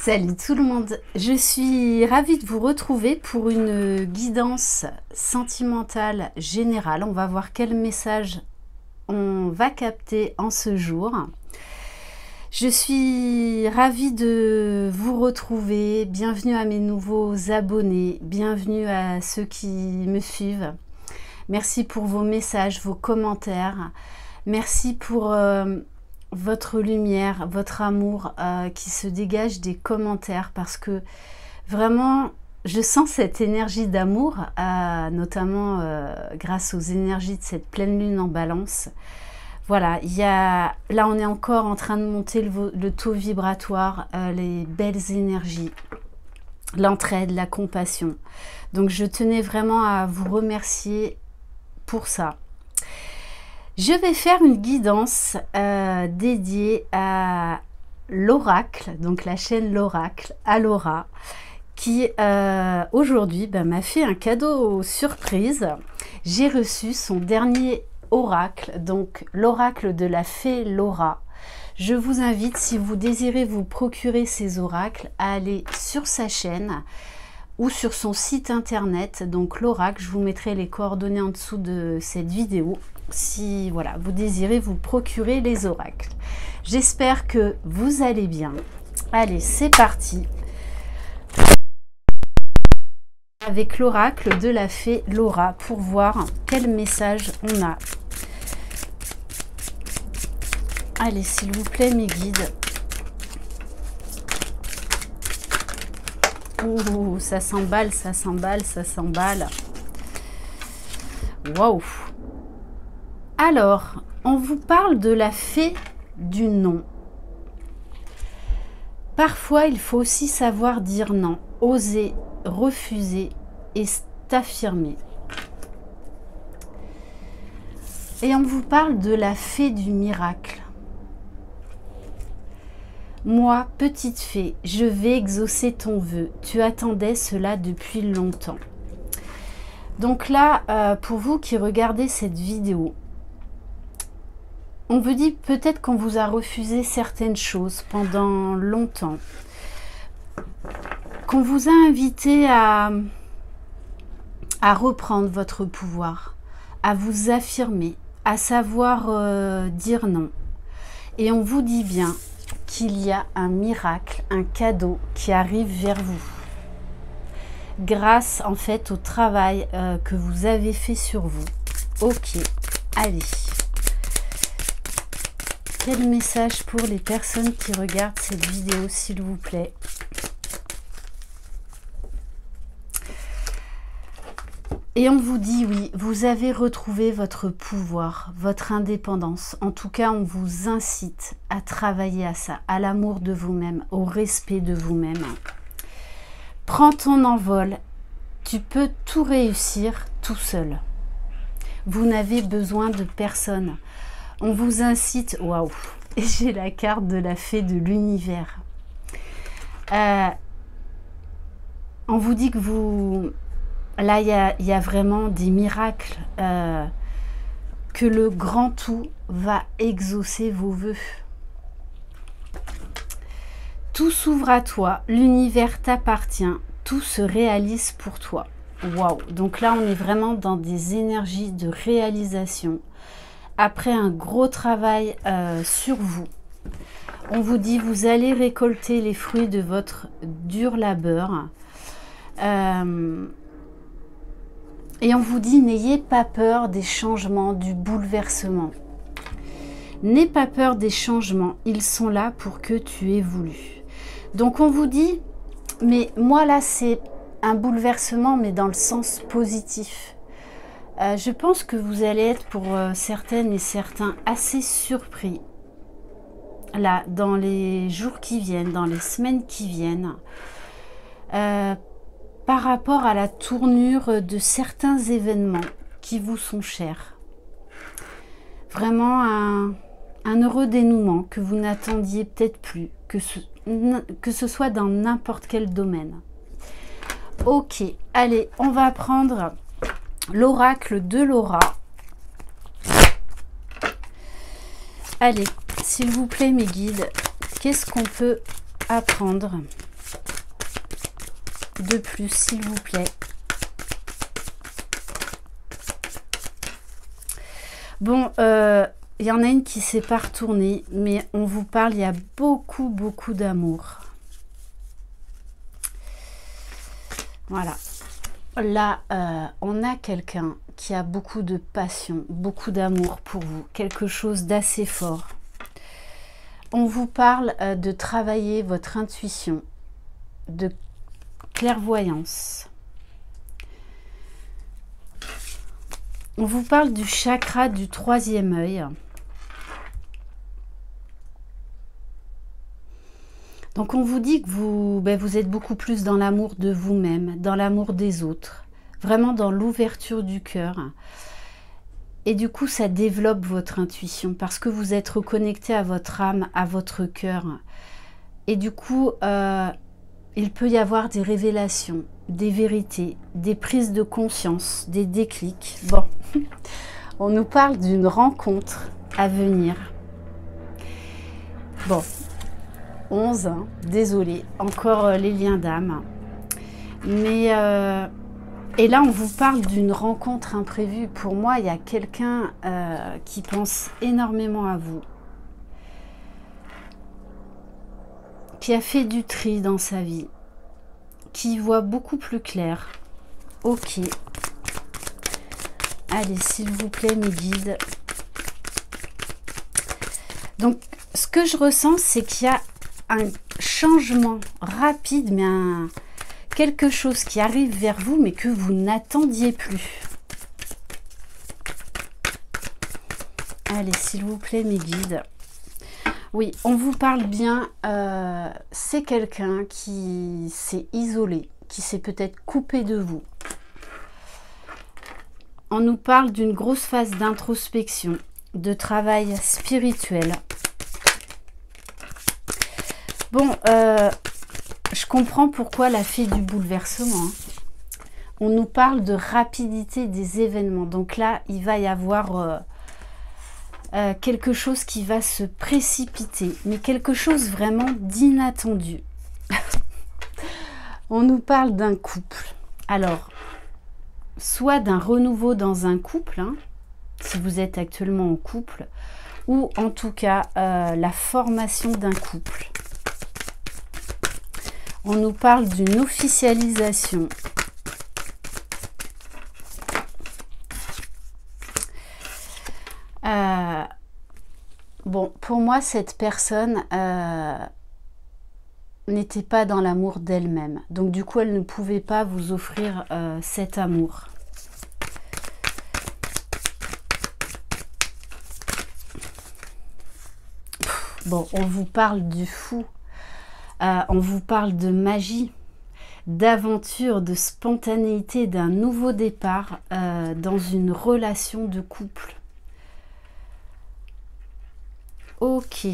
Salut tout le monde, je suis ravie de vous retrouver pour une guidance sentimentale générale. On va voir quel message on va capter en ce jour. Je suis ravie de vous retrouver, bienvenue à mes nouveaux abonnés, bienvenue à ceux qui me suivent. Merci pour vos messages, vos commentaires, merci pour votre lumière, votre amour qui se dégage des commentaires, parce que vraiment je sens cette énergie d'amour, notamment grâce aux énergies de cette pleine lune en balance. Voilà, là on est encore en train de monter le taux vibratoire, les belles énergies, l'entraide, la compassion. Donc je tenais vraiment à vous remercier pour ça. Je vais faire une guidance dédiée à l'oracle, donc la chaîne l'oracle, à Laura, qui aujourd'hui m'a fait un cadeau surprise. J'ai reçu son dernier oracle, donc l'oracle de la fée Laura. Je vous invite, si vous désirez vous procurer ces oracles, à aller sur sa chaîne ou sur son site internet, donc l'oracle. Je vous mettrai les coordonnées en dessous de cette vidéo si voilà, vous désirez vous procurer les oracles. J'espère que vous allez bien. Allez, c'est parti avec l'oracle de la fée Laura pour voir quel message on a. Allez, s'il vous plaît, mes guides. Ouh, ça s'emballe, ça s'emballe, ça s'emballe. Waouh! Alors, on vous parle de la fée du non. Parfois, il faut aussi savoir dire non, oser, refuser et s'affirmer. Et on vous parle de la fée du miracle. Moi, petite fée, je vais exaucer ton vœu. Tu attendais cela depuis longtemps. Donc là, pour vous qui regardez cette vidéo, on vous dit peut-être qu'on vous a refusé certaines choses pendant longtemps, qu'on vous a invité à reprendre votre pouvoir, à vous affirmer, à savoir dire non. Et on vous dit bien qu'il y a un miracle, un cadeau qui arrive vers vous, grâce en fait au travail que vous avez fait sur vous. Ok, allez. Quel message pour les personnes qui regardent cette vidéo, s'il vous plaît? Et on vous dit oui, vous avez retrouvé votre pouvoir, votre indépendance. En tout cas, on vous incite à travailler à ça, à l'amour de vous-même, au respect de vous-même. Prends ton envol, tu peux tout réussir tout seul. Vous n'avez besoin de personne. On vous incite, waouh, et j'ai la carte de la fée de l'univers. On vous dit que vous, là il y a vraiment des miracles, que le grand tout va exaucer vos vœux. Tout s'ouvre à toi, l'univers t'appartient, tout se réalise pour toi. Waouh, donc là on est vraiment dans des énergies de réalisation. Après un gros travail sur vous, on vous dit vous allez récolter les fruits de votre dur labeur. Et on vous dit n'ayez pas peur des changements, du bouleversement. N'aie pas peur des changements, ils sont là pour que tu évolues. Donc on vous dit, mais moi là c'est un bouleversement mais dans le sens positif. Je pense que vous allez être pour certaines et certains assez surpris là dans les jours qui viennent, dans les semaines qui viennent, par rapport à la tournure de certains événements qui vous sont chers. Vraiment un heureux dénouement que vous n'attendiez peut-être plus, que ce soit dans n'importe quel domaine. Ok, allez, on va prendre l'oracle de Laura. Allez, s'il vous plaît mes guides, qu'est-ce qu'on peut apprendre de plus, s'il vous plaît. Bon, il y en a une qui s'est pas retournée, mais on vous parle, il y a beaucoup, beaucoup d'amour. Voilà. Là, on a quelqu'un qui a beaucoup de passion, beaucoup d'amour pour vous, quelque chose d'assez fort. On vous parle de travailler votre intuition, de clairvoyance. On vous parle du chakra du troisième œil. Donc on vous dit que vous êtes beaucoup plus dans l'amour de vous-même, dans l'amour des autres, vraiment dans l'ouverture du cœur. Et du coup, ça développe votre intuition parce que vous êtes reconnecté à votre âme, à votre cœur. Et du coup, il peut y avoir des révélations, des vérités, des prises de conscience, des déclics. Bon, on nous parle d'une rencontre à venir. Bon, 11, hein, désolé, encore les liens d'âme. Mais... et là, on vous parle d'une rencontre imprévue. Pour moi, il y a quelqu'un qui pense énormément à vous, qui a fait du tri dans sa vie, qui voit beaucoup plus clair. Ok. Allez, s'il vous plaît, mes guides. Donc, ce que je ressens, c'est qu'il y a un changement rapide, mais quelque chose qui arrive vers vous, mais que vous n'attendiez plus. Allez, s'il vous plaît, mes guides. Oui, on vous parle bien. C'est quelqu'un qui s'est isolé, qui s'est peut-être coupé de vous. On nous parle d'une grosse phase d'introspection, de travail spirituel. Bon, je comprends pourquoi la fée du bouleversement. Hein. On nous parle de rapidité des événements. Donc là, il va y avoir quelque chose qui va se précipiter. Mais quelque chose vraiment d'inattendu. On nous parle d'un couple. Alors, soit d'un renouveau dans un couple, hein, si vous êtes actuellement en couple, ou en tout cas la formation d'un couple. On nous parle d'une officialisation. Bon, pour moi, cette personne n'était pas dans l'amour d'elle-même. Donc, du coup, elle ne pouvait pas vous offrir cet amour. Bon, on vous parle du fou. On vous parle de magie, d'aventure, de spontanéité, d'un nouveau départ dans une relation de couple. Ok.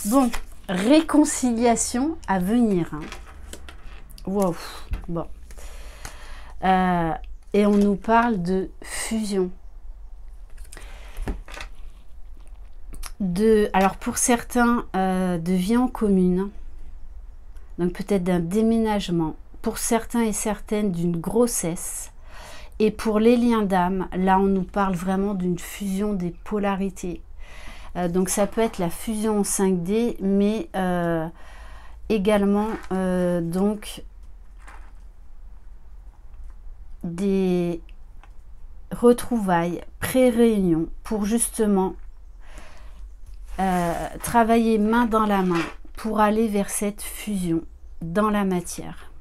Bon, réconciliation à venir. Hein. Wow. Bon. Et on nous parle de fusion. Alors pour certains, de vie en commune, donc peut-être d'un déménagement, pour certains et certaines d'une grossesse, et pour les liens d'âme, là on nous parle vraiment d'une fusion des polarités. Donc ça peut être la fusion en 5D, mais également donc des retrouvailles, pré-réunions, pour justement travailler main dans la main pour aller vers cette fusion dans la matière.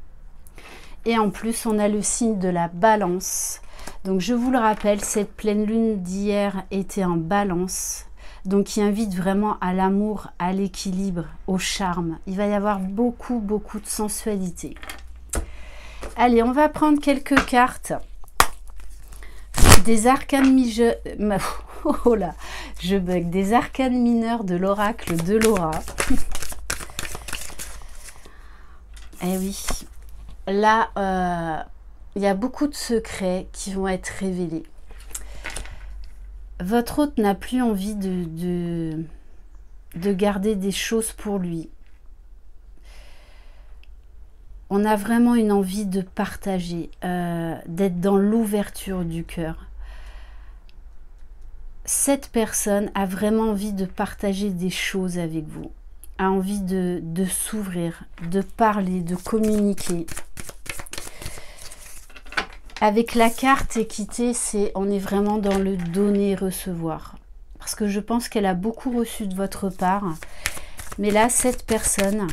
Et en plus, on a le signe de la balance. Donc, je vous le rappelle, cette pleine lune d'hier était en balance. Donc, qui invite vraiment à l'amour, à l'équilibre, au charme. Il va y avoir beaucoup, beaucoup de sensualité. Allez, on va prendre quelques cartes. Des arcanes mineures... Oh là, je bug. Des arcanes mineurs de l'oracle de Laura. Eh oui. Là, il y a beaucoup de secrets qui vont être révélés. Votre hôte n'a plus envie de garder des choses pour lui. On a vraiment une envie de partager, d'être dans l'ouverture du cœur. Cette personne a vraiment envie de partager des choses avec vous, a envie de s'ouvrir, de parler, de communiquer. Avec la carte équité, on est vraiment dans le donner-recevoir. Parce que je pense qu'elle a beaucoup reçu de votre part. Mais là, cette personne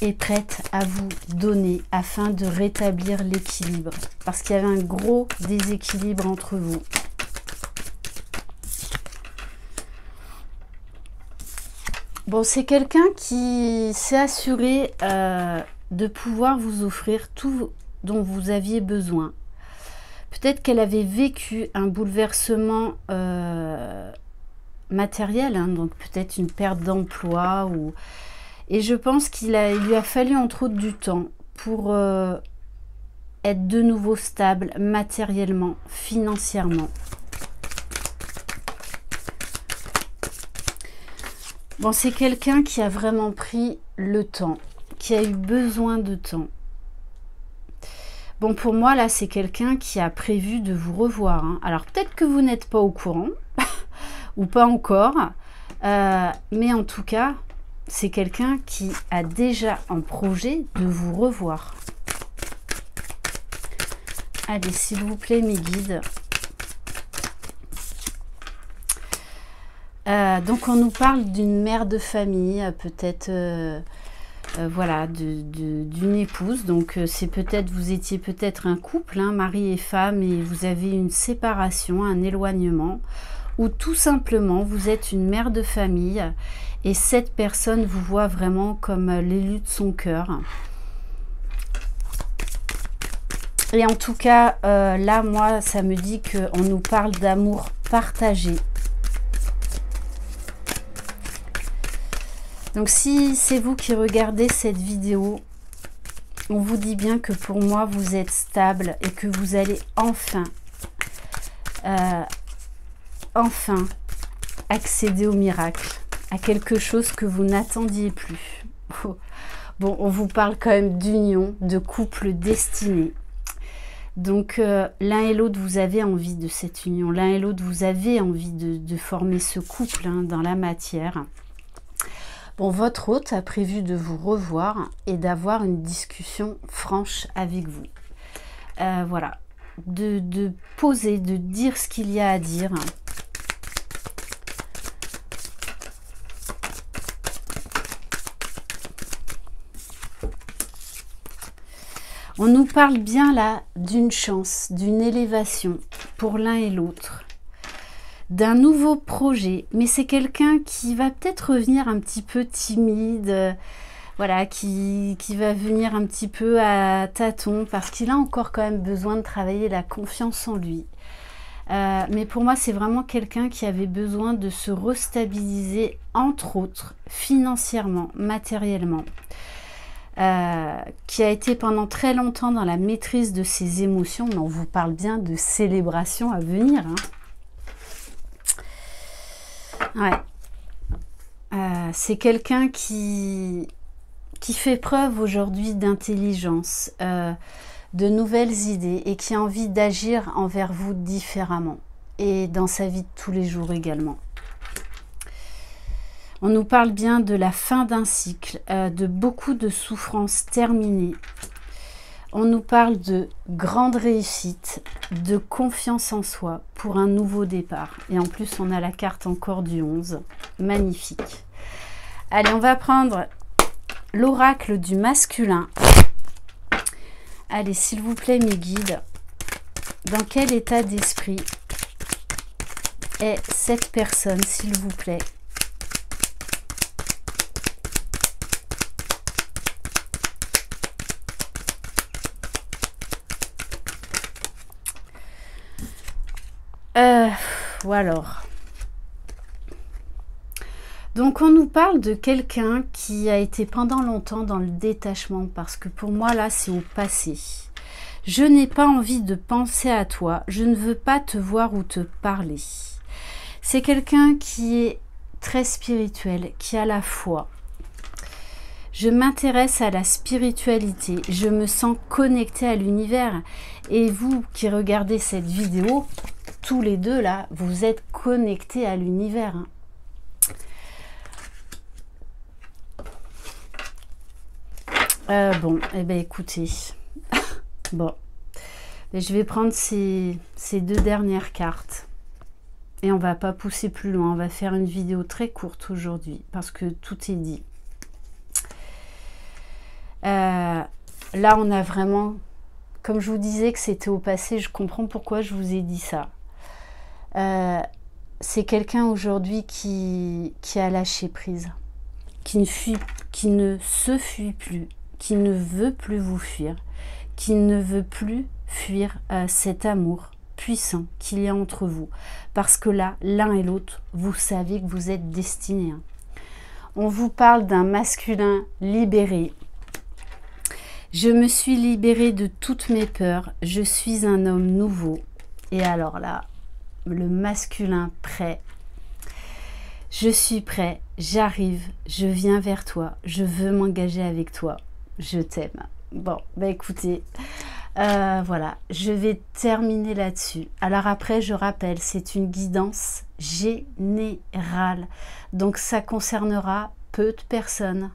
est prête à vous donner afin de rétablir l'équilibre. Parce qu'il y avait un gros déséquilibre entre vous. Bon, c'est quelqu'un qui s'est assuré de pouvoir vous offrir tout dont vous aviez besoin. Peut-être qu'elle avait vécu un bouleversement matériel, hein, donc peut-être une perte d'emploi. Et je pense qu'il lui a fallu entre autres du temps pour être de nouveau stable matériellement, financièrement. Bon, c'est quelqu'un qui a vraiment pris le temps, qui a eu besoin de temps. Bon, pour moi, là, c'est quelqu'un qui a prévu de vous revoir. Hein. Alors, peut-être que vous n'êtes pas au courant, ou pas encore, mais en tout cas, c'est quelqu'un qui a déjà en projet de vous revoir. Allez, s'il vous plaît, mes guides. Donc, on nous parle d'une mère de famille, peut-être... voilà, d'une épouse. Donc c'est peut-être, vous étiez peut-être un couple, hein, mari et femme, et vous avez une séparation, un éloignement, ou tout simplement vous êtes une mère de famille et cette personne vous voit vraiment comme l'élu de son cœur. Et en tout cas, là, moi, ça me dit qu'on nous parle d'amour partagé. Donc si c'est vous qui regardez cette vidéo, on vous dit bien que pour moi vous êtes stable et que vous allez enfin accéder au miracle, à quelque chose que vous n'attendiez plus. Bon, on vous parle quand même d'union, de couple destiné. Donc l'un et l'autre vous avez envie de cette union, l'un et l'autre vous avez envie de former ce couple, hein, dans la matière. Bon, votre hôte a prévu de vous revoir et d'avoir une discussion franche avec vous. Voilà, de poser, de dire ce qu'il y a à dire. On nous parle bien là d'une chance, d'une élévation pour l'un et l'autre. D'un nouveau projet, mais c'est quelqu'un qui va peut-être revenir un petit peu timide, voilà, qui va venir un petit peu à tâtons, parce qu'il a encore quand même besoin de travailler la confiance en lui. Mais pour moi, c'est vraiment quelqu'un qui avait besoin de se restabiliser, entre autres, financièrement, matériellement, qui a été pendant très longtemps dans la maîtrise de ses émotions, mais on vous parle bien de célébration à venir, hein. Ouais, c'est quelqu'un qui fait preuve aujourd'hui d'intelligence, de nouvelles idées et qui a envie d'agir envers vous différemment et dans sa vie de tous les jours également. On nous parle bien de la fin d'un cycle, de beaucoup de souffrances terminées. On nous parle de grande réussite, de confiance en soi pour un nouveau départ. Et en plus, on a la carte encore du 11. Magnifique. Allez, on va prendre l'oracle du masculin. Allez, s'il vous plaît, mes guides, dans quel état d'esprit est cette personne, s'il vous plaît? Ou alors, donc on nous parle de quelqu'un qui a été pendant longtemps dans le détachement, parce que pour moi là c'est au passé. Je n'ai pas envie de penser à toi, je ne veux pas te voir ou te parler. C'est quelqu'un qui est très spirituel, qui a la foi. Je m'intéresse à la spiritualité. Je me sens connectée à l'univers. Et vous qui regardez cette vidéo, tous les deux là, vous êtes connectés à l'univers. Bon, eh bien écoutez, bon, je vais prendre ces deux dernières cartes et on va pas pousser plus loin. On va faire une vidéo très courte aujourd'hui parce que tout est dit. Là, on a vraiment, comme je vous disais que c'était au passé, je comprends pourquoi je vous ai dit ça. C'est quelqu'un aujourd'hui qui a lâché prise, qui ne se fuit plus, qui ne veut plus vous fuir, qui ne veut plus fuir cet amour puissant qu'il y a entre vous. Parce que là, l'un et l'autre, vous savez que vous êtes destinés. On vous parle d'un masculin libéré. Je me suis libérée de toutes mes peurs. Je suis un homme nouveau. Et alors là, le masculin prêt. Je suis prêt, j'arrive, je viens vers toi, je veux m'engager avec toi, je t'aime. Bon, bah écoutez, voilà, je vais terminer là-dessus. Alors après, je rappelle, c'est une guidance générale. Donc ça concernera peu de personnes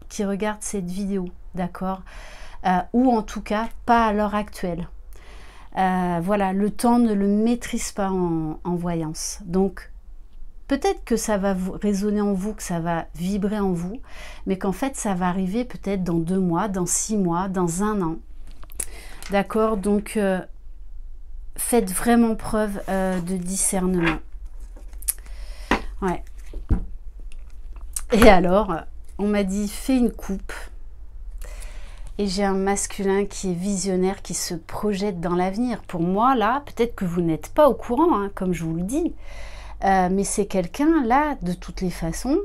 qui regardent cette vidéo, d'accord? Ou en tout cas, pas à l'heure actuelle. Voilà, le temps ne le maîtrise pas en voyance. Donc, peut-être que ça va résonner en vous, que ça va vibrer en vous, mais qu'en fait, ça va arriver peut-être dans 2 mois, dans 6 mois, dans 1 an. D'accord? Donc, faites vraiment preuve de discernement. Ouais. Et alors, on m'a dit, fais une coupe. Et j'ai un masculin qui est visionnaire, qui se projette dans l'avenir. Pour moi, là, peut-être que vous n'êtes pas au courant, hein, comme je vous le dis. Mais c'est quelqu'un, là, de toutes les façons,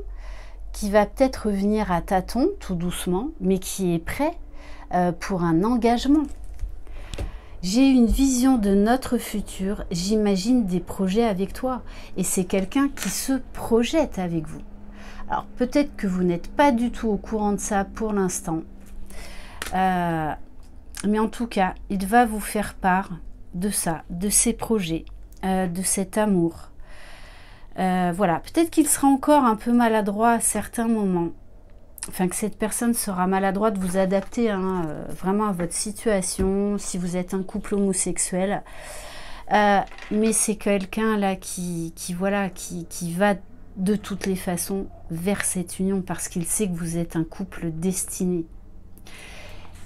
qui va peut-être revenir à tâtons, tout doucement, mais qui est prêt pour un engagement. J'ai une vision de notre futur, j'imagine des projets avec toi. Et c'est quelqu'un qui se projette avec vous. Alors, peut-être que vous n'êtes pas du tout au courant de ça pour l'instant. Mais en tout cas, il va vous faire part de ça, de ses projets, de cet amour. Voilà, peut-être qu'il sera encore un peu maladroit à certains moments. Enfin, que cette personne sera maladroite de vous adapter vraiment à votre situation, si vous êtes un couple homosexuel. Mais c'est quelqu'un là qui va de toutes les façons vers cette union parce qu'il sait que vous êtes un couple destiné.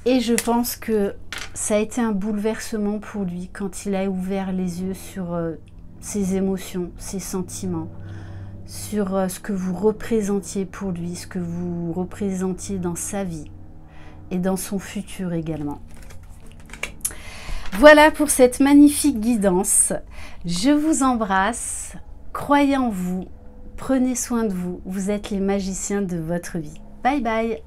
Et je pense que ça a été un bouleversement pour lui quand il a ouvert les yeux sur ses émotions, ses sentiments, sur ce que vous représentiez pour lui, ce que vous représentiez dans sa vie et dans son futur également. Voilà pour cette magnifique guidance. Je vous embrasse, croyez en vous, prenez soin de vous, vous êtes les magiciens de votre vie. Bye bye!